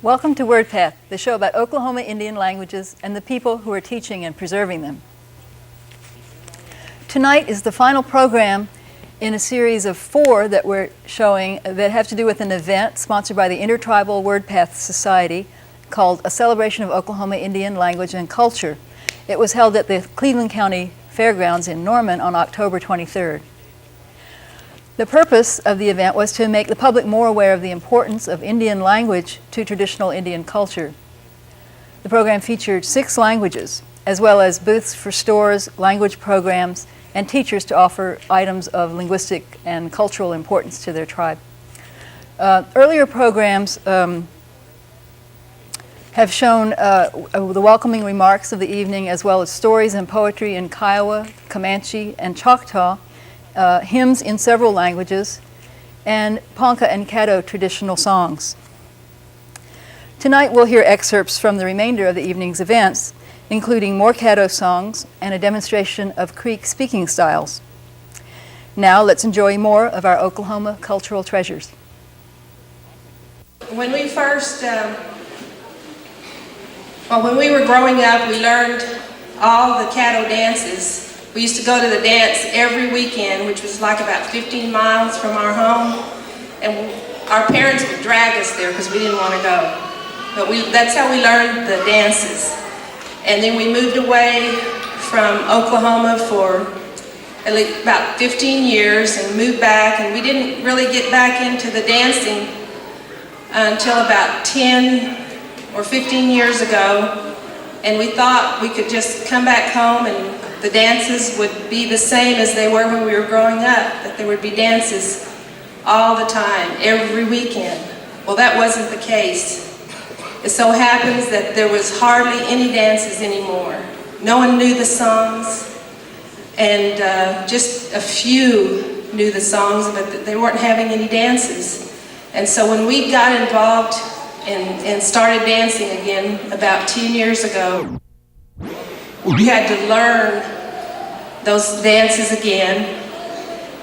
Welcome to Wordpath, the show about Oklahoma Indian languages and the people who are teaching and preserving them. Tonight is the final program in a series of 4 that we're showing that have to do with an event sponsored by the Intertribal Wordpath Society called A Celebration of Oklahoma Indian Language and Culture. It was held at the Cleveland County Fairgrounds in Norman on October 23rd. The purpose of the event was to make the public more aware of the importance of Indian language to traditional Indian culture. The program featured 6 languages, as well as booths for stores, language programs, and teachers to offer items of linguistic and cultural importance to their tribe. Earlier programs have shown the welcoming remarks of the evening, as well as stories and poetry in Kiowa, Comanche, and Choctaw, hymns in several languages, and Ponca and Caddo traditional songs. Tonight we'll hear excerpts from the remainder of the evening's events, including more Caddo songs and a demonstration of Creek speaking styles. Now let's enjoy more of our Oklahoma cultural treasures. When we were growing up, we learned all the Caddo dances. We used to go to the dance every weekend, which was like about 15 miles from our home, and our parents would drag us there because we didn't want to go. But that's how we learned the dances. And then we moved away from Oklahoma for at least about 15 years and moved back, and we didn't really get back into the dancing until about 10 or 15 years ago, and we thought we could just come back home and the dances would be the same as they were when we were growing up, that there would be dances all the time, every weekend. Well, that wasn't the case. It so happens that there was hardly any dances anymore. No one knew the songs, and just a few knew the songs, but they weren't having any dances. And so when we got involved and started dancing again about 10 years ago, we had to learn those dances again,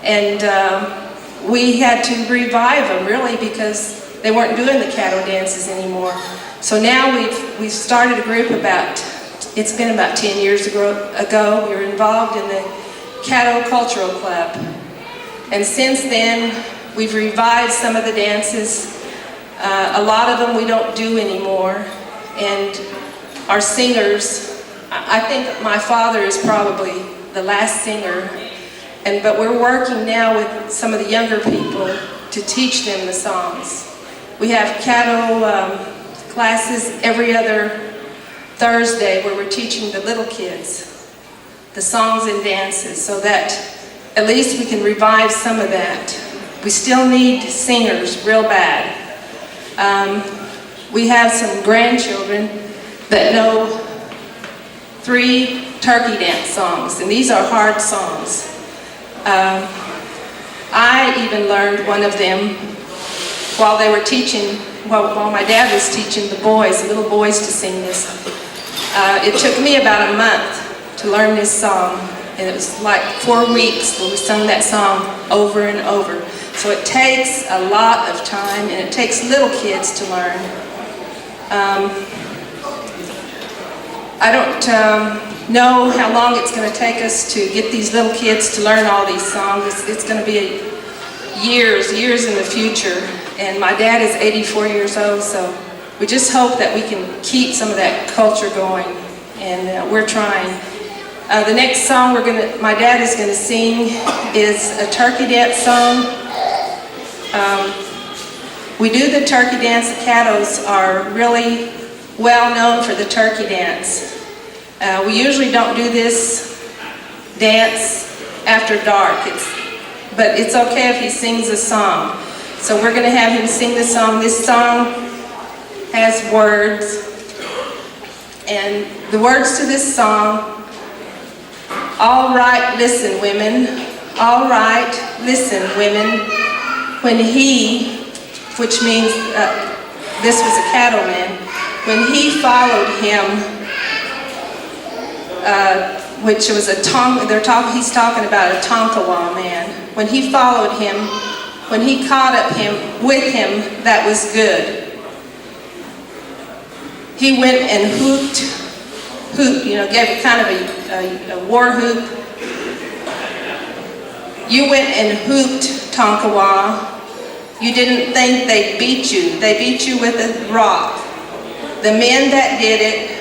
and we had to revive them really because they weren't doing the Caddo dances anymore. So now we've started a group it's been about 10 years ago. We were involved in the Caddo Cultural Club, and since then we've revived some of the dances. A lot of them we don't do anymore, and our singers, I think my father is probably the last singer, but we're working now with some of the younger people to teach them the songs. We have Caddo classes every other Thursday where we're teaching the little kids the songs and dances so that at least we can revive some of that. We still need singers real bad. We have some grandchildren that know 3 turkey dance songs, and these are hard songs. I even learned one of them while they were teaching, while my dad was teaching the little boys to sing this. It took me about a month to learn this song, and it was like 4 weeks where we sung that song over and over. So it takes a lot of time, and it takes little kids to learn. I don't know how long it's going to take us to get these little kids to learn all these songs. It's going to be years in the future. And my dad is 84 years old, so we just hope that we can keep some of that culture going, and we're trying. The next song my dad is going to sing is a turkey dance song. We do the turkey dance. The Caddos are really well known for the turkey dance. We usually don't do this dance after dark, but it's okay if he sings a song. So we're going to have him sing the song. This song has words, and the words to this song: all right, listen, women. All right, listen, women. When he, which means this was a Caddo man, when he followed him, which was a he's talking about a Tonkawa man. When he followed him, when he caught up with him, that was good. he went and hooped, you know, gave it kind of a war hoop. You went and hooped, Tonkawa. You didn't think they beat you. They beat you with a rock. The men that did it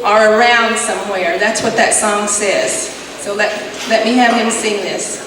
are around somewhere. That's what that song says. So let me have him sing this.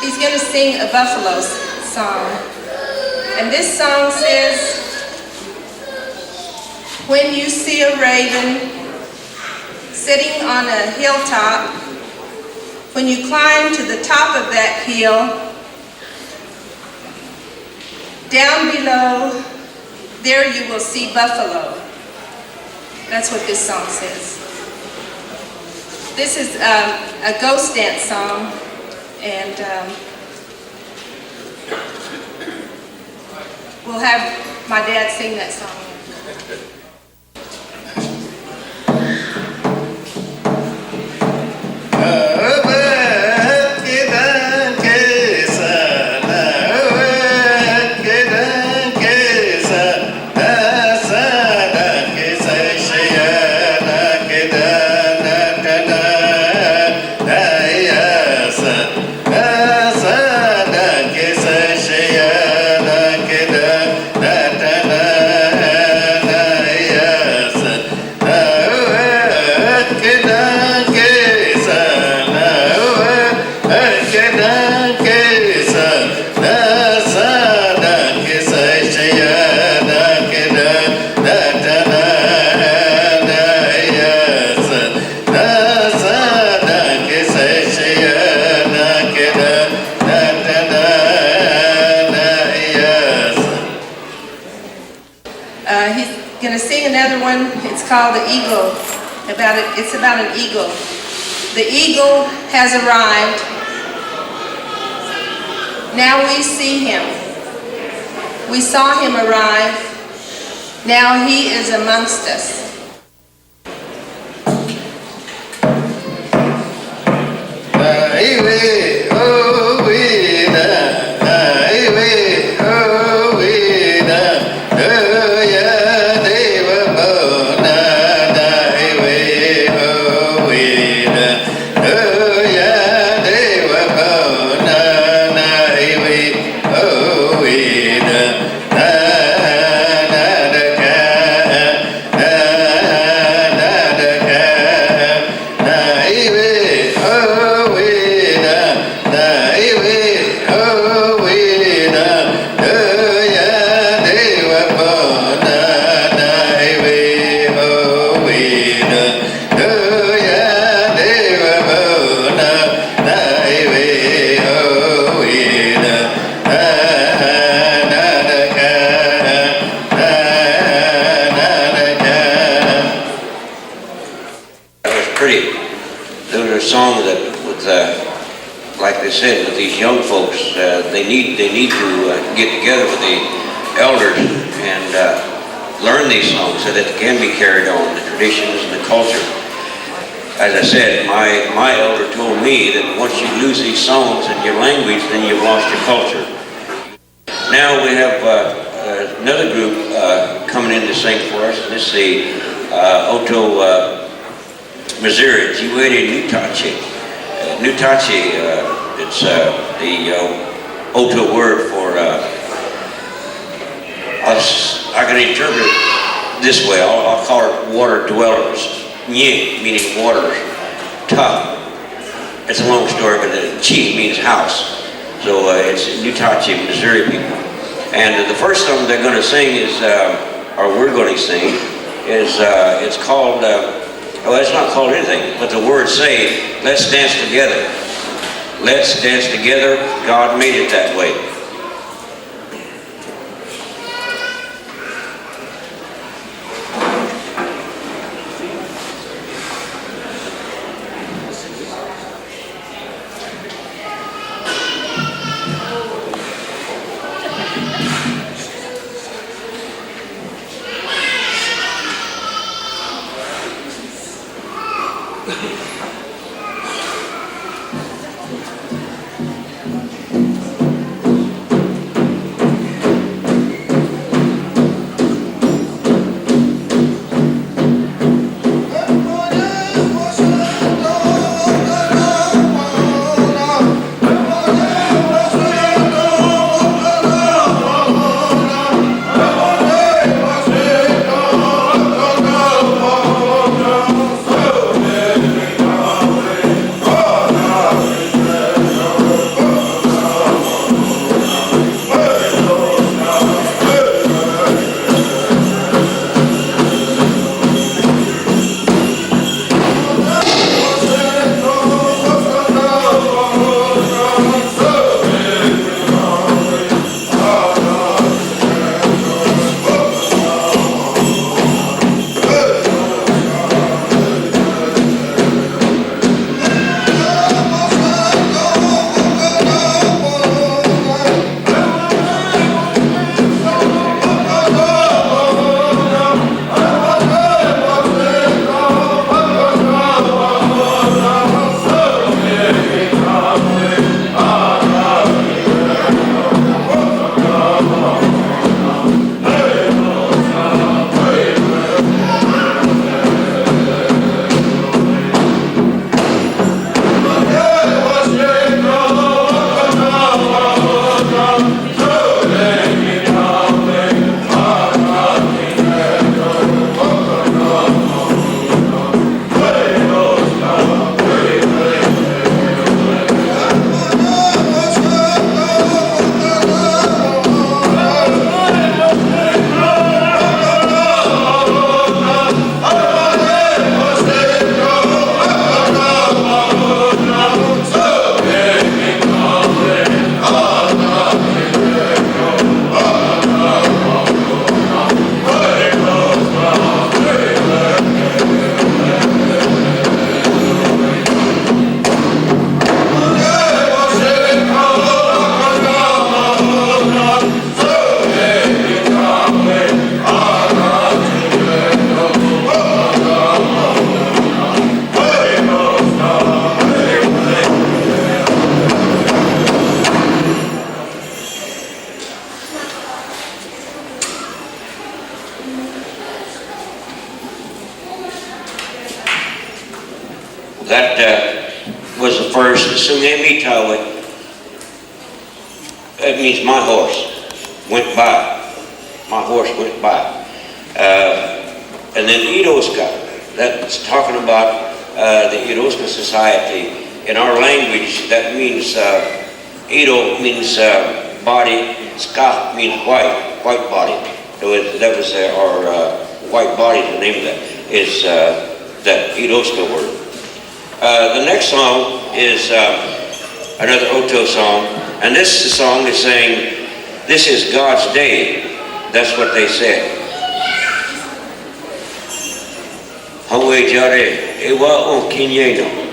He's going to sing a buffalo song. And this song says, when you see a raven sitting on a hilltop, when you climb to the top of that hill, down below, there you will see buffalo. That's what this song says. This is a ghost dance song, and we'll have my dad sing that song. He's going to sing another one. It's called The Eagle. It's about an eagle. The eagle has arrived. Now we see him. We saw him arrive. Now he is amongst us. Song that was, like they said, with these young folks, they need to get together with the elders and learn these songs so that they can be carried on, the traditions and the culture. As I said, my elder told me that once you lose these songs and your language, then you've lost your culture. Now we have another group coming in to sing for us, and this is the Oto Missouri, Jiwere Nutache. Nutachi, it's the Oto word for, I can interpret it this way. I'll call it water dwellers. Nye, meaning waters. Ta, it's a long story, but the chi means house. So it's Nutachi, Missouri people. And the first song they're going to sing is, or we're going to sing, is, it's called, well, it's not called anything, but the words say, let's dance together. Let's dance together. God made it that way. That was the first Sungemi Tawe. It means my horse went by. My horse went by. And then Iroska, that's talking about the Iroska society. In our language, that means, Iro means body, Ska means white body. That was our white body, the name of that, is that Iroska word. The next song is another Oto song, and this song is saying, this is God's day. That's what they said. Hawe jare, ewa o kinyeno.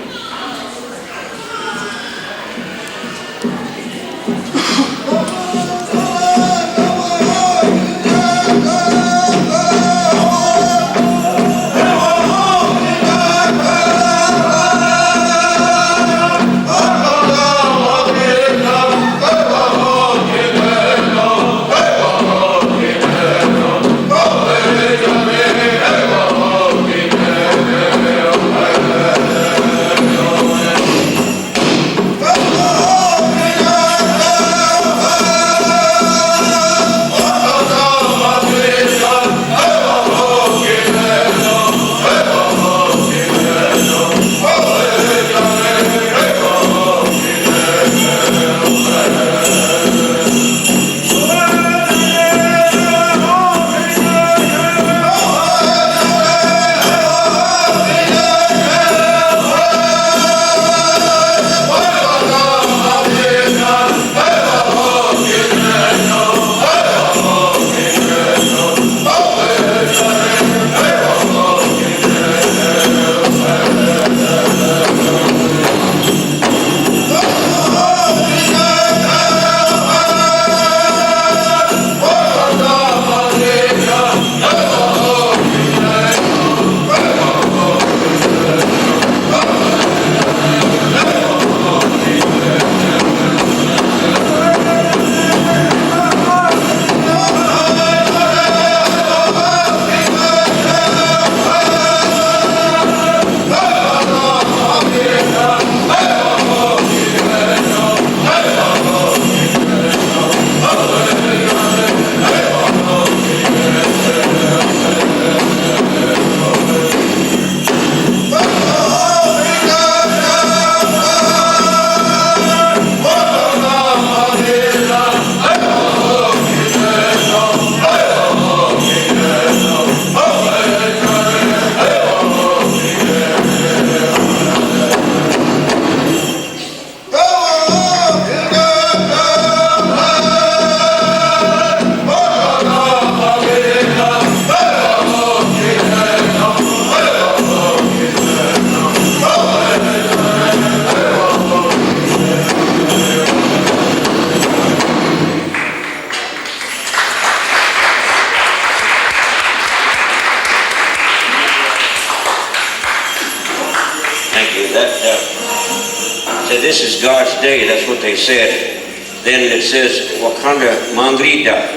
that this is God's day. That's what they said. Then it says, Wakanda Mangrida.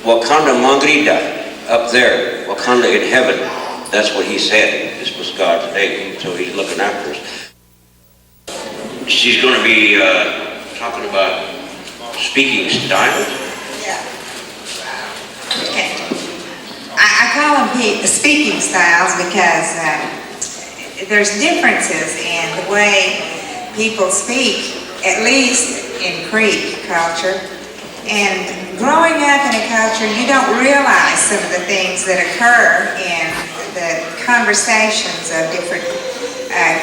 Wakanda Mangrida, up there. Wakanda in heaven. That's what he said. This was God's day. So he's looking after us. She's going to be talking about speaking styles. Yeah. Okay. I call them speaking styles because there's differences in the way people speak, at least in Creek culture. And growing up in a culture, you don't realize some of the things that occur in the conversations of different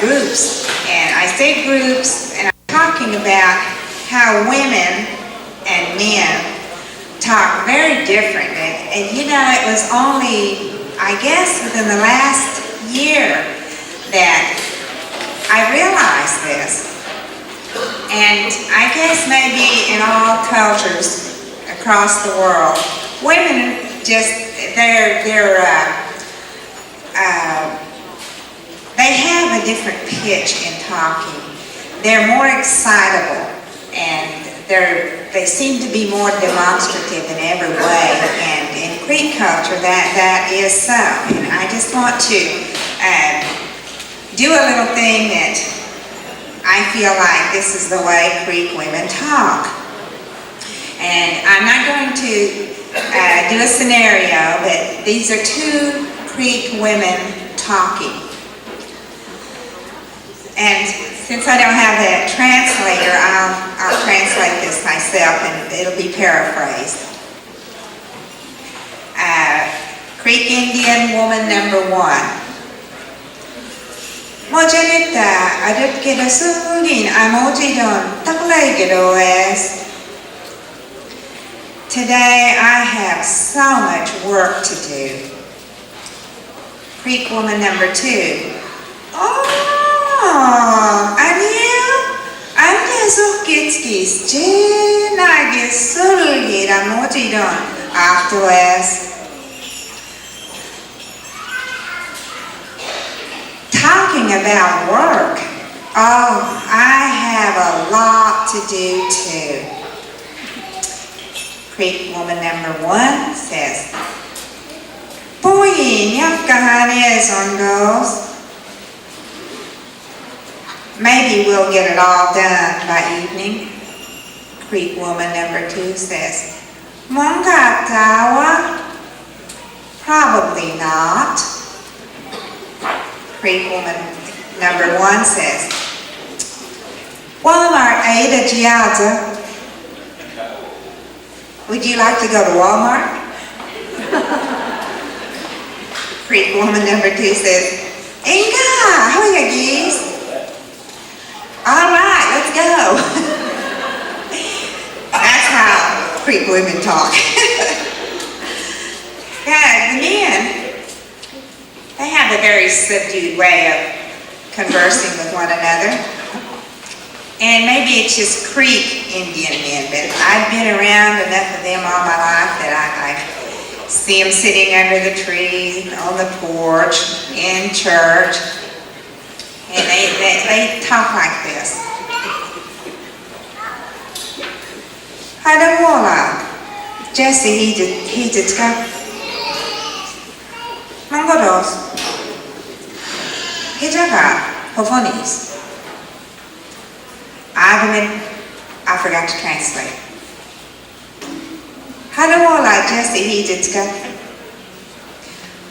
groups. And I say groups, and I'm talking about how women and men talk very differently. And you know, it was only, I guess, within the last year that I realized this. And I guess maybe in all cultures across the world, women just, they have a different pitch in talking. They're more excitable, and they seem to be more demonstrative in every way. And in Creek culture, that is so. And I just want to do a little thing that I feel like this is the way Creek women talk. And I'm not going to do a scenario, but these are two Creek women talking. And since I don't have a translator, I'll translate this myself, and it'll be paraphrased. Creek Indian woman number 1. Mojanita adut keda sungin amojidon taklegedoes. Today I have so much work to do. Creek woman number 2. Oh, Aniel, Aniel Zokitskis, Jenagis Sulgid amojidon afterwards. Talking about work, oh, I have a lot to do too. Creek woman number 1 says, Boyin Yafkahanes on those. Maybe we'll get it all done by evening. Creek woman number 2 says, Mongatawa? Probably not. Creek woman number 1 says, Walmart Ada Giaza. Would you like to go to Walmart? Creek woman number 2 says, Inga, how are you geese? All right, let's go. That's how Creek women talk. Yeah, the men, they have a very subdued way of conversing with one another. And maybe it's just Creek Indian men, but I've been around enough of them all my life that I see them sitting under the trees, on the porch, in church, and they talk like this. Hadamola, Jesse, he did go. Mangoros, Hijaga, Hofonis. Argument, I forgot to translate. Hadamola, Jesse, he did go.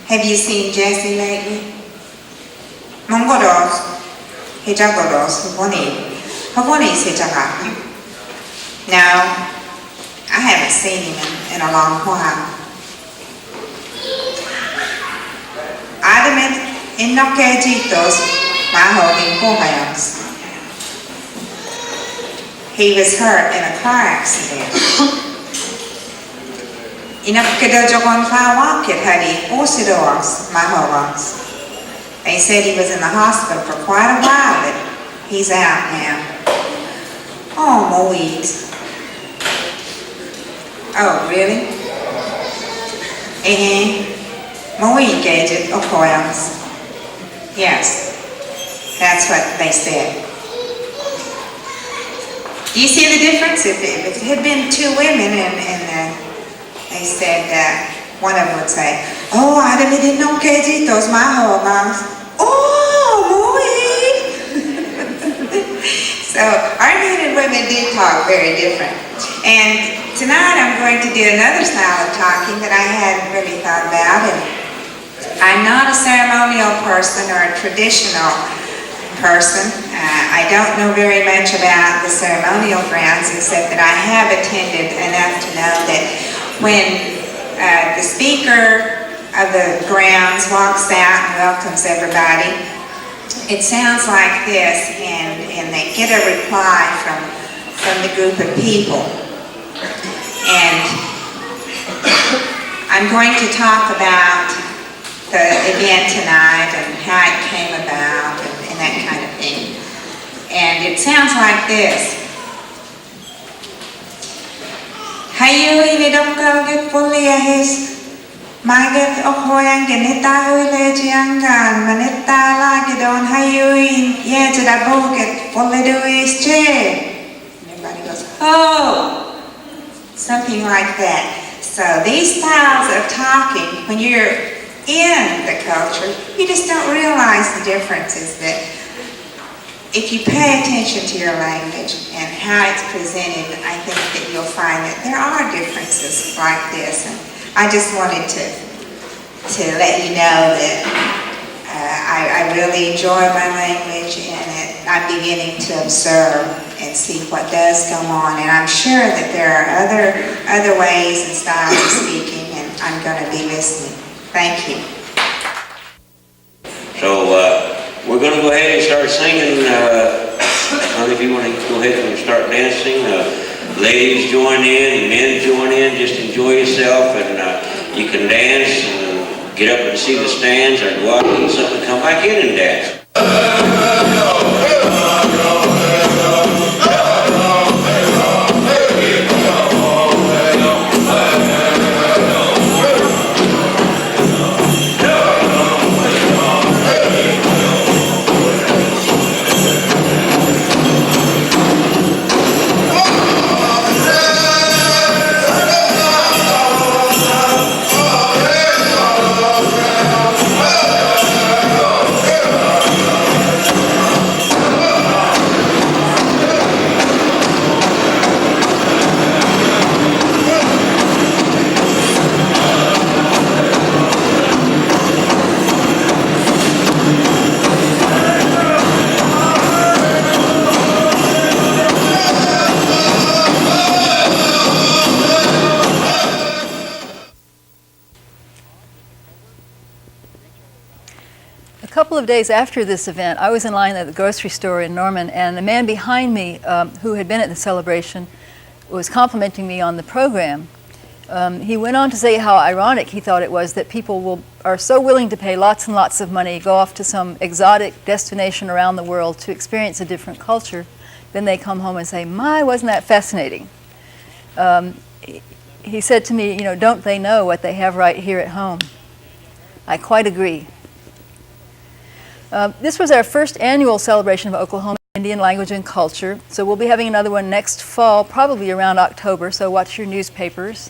Have you seen Jesse lately? Mangoros, Hijagoros, Hofonis, Hijaga. No, I haven't seen him in a long while. Adamant in Noketitos, Mahogany Pohayams. He was hurt in a car accident. Inapkedojogon Fawakit Hadi, Osidoas, Mahogans. They said he was in the hospital for quite a while, but he's out now. Oh, Moeed. Oh, really? Moeed Gaged, Okoyams. Yes. That's what they said. Do you see the difference? If it had been two women and they said, one of them would say, oh, ahora me din unos quesitos más jomas. Oh, muy. So our men and women do talk very different. And tonight I'm going to do another style of talking that I hadn't really thought about. And I'm not a ceremonial person or a traditional person. I don't know very much about the ceremonial grounds, except that I have attended enough to know that when the speaker of the grounds walks out and welcomes everybody, it sounds like this, and they get a reply from the group of people. And I'm going to talk about the event tonight and how it came about and that kind of thing. And it sounds like this. Hayu ini domkalget poliahis maget okhoyan geneta huile jiangan maneta lagedon hayu in yejada boget poleduis che. Everybody goes, oh, something like that. So these styles of talking, when you're in the culture, you just don't realize the differences. That if you pay attention to your language and how it's presented, I think that you'll find that there are differences like this. And I just wanted to let you know that I really enjoy my language, and I'm beginning to observe and see what does go on. And I'm sure that there are other ways and styles of speaking, and I'm going to be listening. Thank you. So we're going to go ahead and start singing. If you want to go ahead and start dancing, ladies join in, men join in. Just enjoy yourself, and you can dance and get up and see the stands, or go out and eat something, come back in and dance. A couple of days after this event, I was in line at the grocery store in Norman, and the man behind me, who had been at the celebration, was complimenting me on the program. He went on to say how ironic he thought it was that people are so willing to pay lots and lots of money, go off to some exotic destination around the world to experience a different culture, then they come home and say, my, wasn't that fascinating. He said to me, don't they know what they have right here at home? I quite agree. This was our first annual celebration of Oklahoma Indian language and culture, so we'll be having another one next fall, probably around October, so watch your newspapers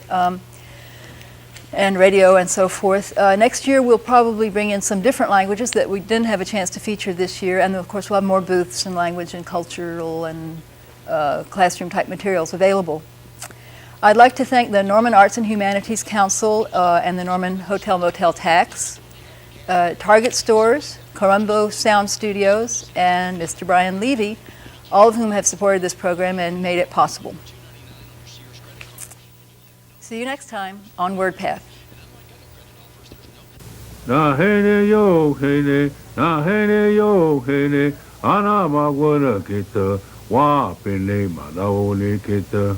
and radio and so forth. Next year we'll probably bring in some different languages that we didn't have a chance to feature this year, and of course we'll have more booths and language and cultural and classroom type materials available. I'd like to thank the Norman Arts and Humanities Council and the Norman Hotel Motel Tax, Target Stores, Corumbo Sound Studios, and Mr. Brian Levy, all of whom have supported this program and made it possible. See you next time on Wordpath. Na hene yo hene, na hene yo hene, ana magwana kita, wa pene manaone kita.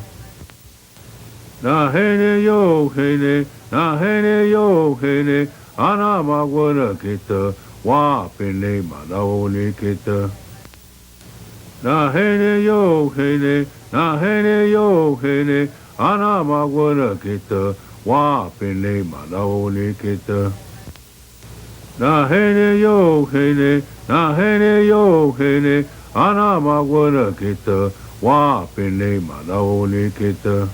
Na hene yo hene, na hene yo hene, ana magwana kita, wa pene manaone kita. Na hene yo hene, na hene yo hene, ana magwana kita, wa pene manaone kita. Na hene yo hene, na hene yo hene, ana magwana kita, wa pene mana o ne kita.